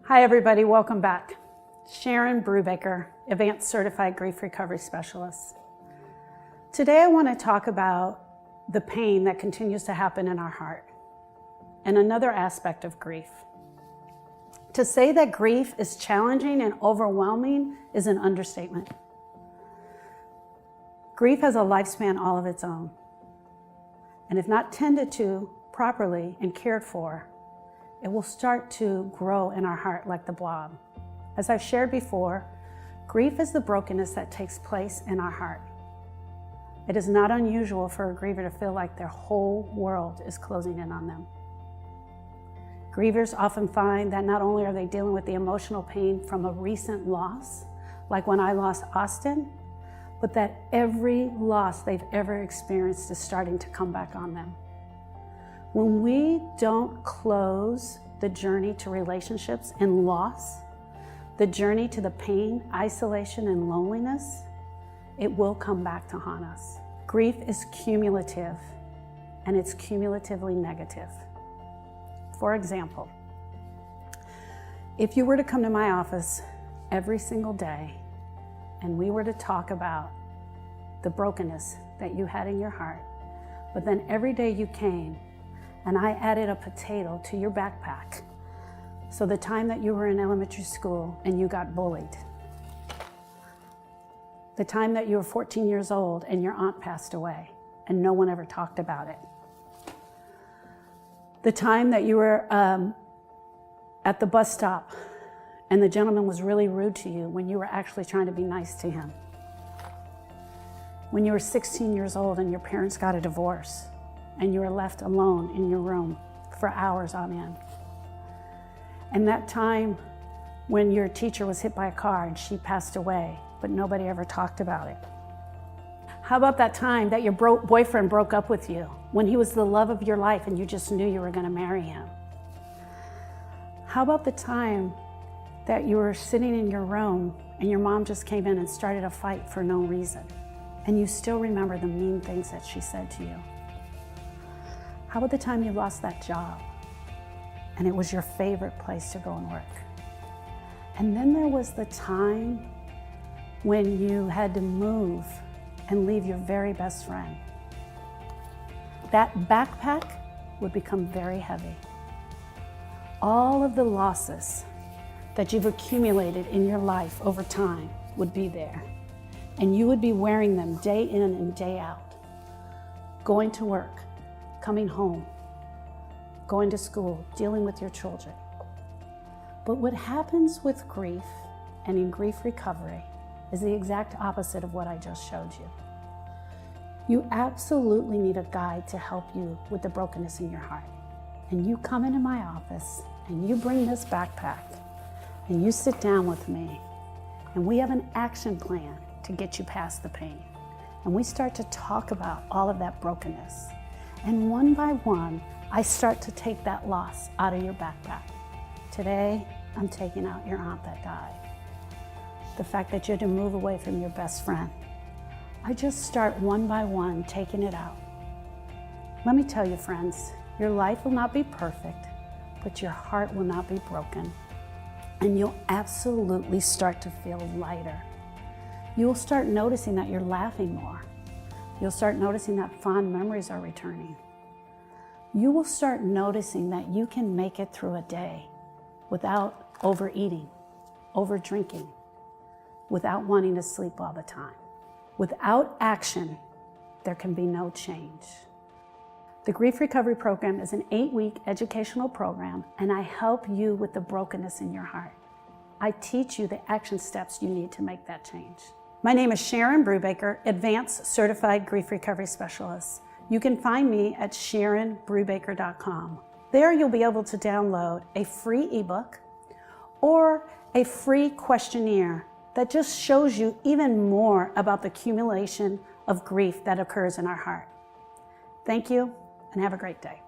Hi everybody, welcome back. Sharon Brubaker, Advanced Certified Grief Recovery Specialist. Today I want to talk about the pain that continues to happen in our heart and another aspect of grief. To say that grief is challenging and overwhelming is an understatement. Grief has a lifespan all of its own, and if not tended to properly and cared for, it will start to grow in our heart like the blob. As I've shared before, grief is the brokenness that takes place in our heart. It is not unusual for a griever to feel like their whole world is closing in on them. Grievers often find that not only are they dealing with the emotional pain from a recent loss, like when I lost Austin, but that every loss they've ever experienced is starting to come back on them. When we don't close the journey to relationships and loss, the journey to the pain, isolation, and loneliness, it will come back to haunt us. Grief is cumulative, and it's cumulatively negative. For example, if you were to come to my office every single day and we were to talk about the brokenness that you had in your heart, but then every day you came and I added a potato to your backpack. So the time that you were in elementary school and you got bullied, the time that you were 14 years old and your aunt passed away and no one ever talked about it, the time that you were at the bus stop and the gentleman was really rude to you when you were actually trying to be nice to him, when you were 16 years old and your parents got a divorce and you were left alone in your room for hours on end. And that time when your teacher was hit by a car and she passed away, but nobody ever talked about it. How about that time that your boyfriend broke up with you when he was the love of your life and you just knew you were going to marry him? How about the time that you were sitting in your room and your mom just came in and started a fight for no reason, and you still remember the mean things that she said to you? How about the time you lost that job and it was your favorite place to go and work? And then there was the time when you had to move and leave your very best friend. That backpack would become very heavy. All of the losses that you've accumulated in your life over time would be there, and you would be wearing them day in and day out, going to work, coming home, going to school, dealing with your children. But what happens with grief and in grief recovery is the exact opposite of what I just showed you. You absolutely need a guide to help you with the brokenness in your heart. And you come into my office and you bring this backpack and you sit down with me and we have an action plan to get you past the pain. And we start to talk about all of that brokenness. And one by one, I start to take that loss out of your backpack. Today, I'm taking out your aunt that died. The fact that you had to move away from your best friend. I just start one by one taking it out. Let me tell you, friends, your life will not be perfect, but your heart will not be broken. And you'll absolutely start to feel lighter. You will start noticing that you're laughing more. You'll start noticing that fond memories are returning. You will start noticing that you can make it through a day without overeating, over drinking, without wanting to sleep all the time. Without action, there can be no change. The Grief Recovery Program is an 8-week educational program, and I help you with the brokenness in your heart. I teach you the action steps you need to make that change. My name is Sharon Brubaker, Advanced Certified Grief Recovery Specialist. You can find me at SharonBrubaker.com. There you'll be able to download a free ebook or a free questionnaire that just shows you even more about the accumulation of grief that occurs in our heart. Thank you and have a great day.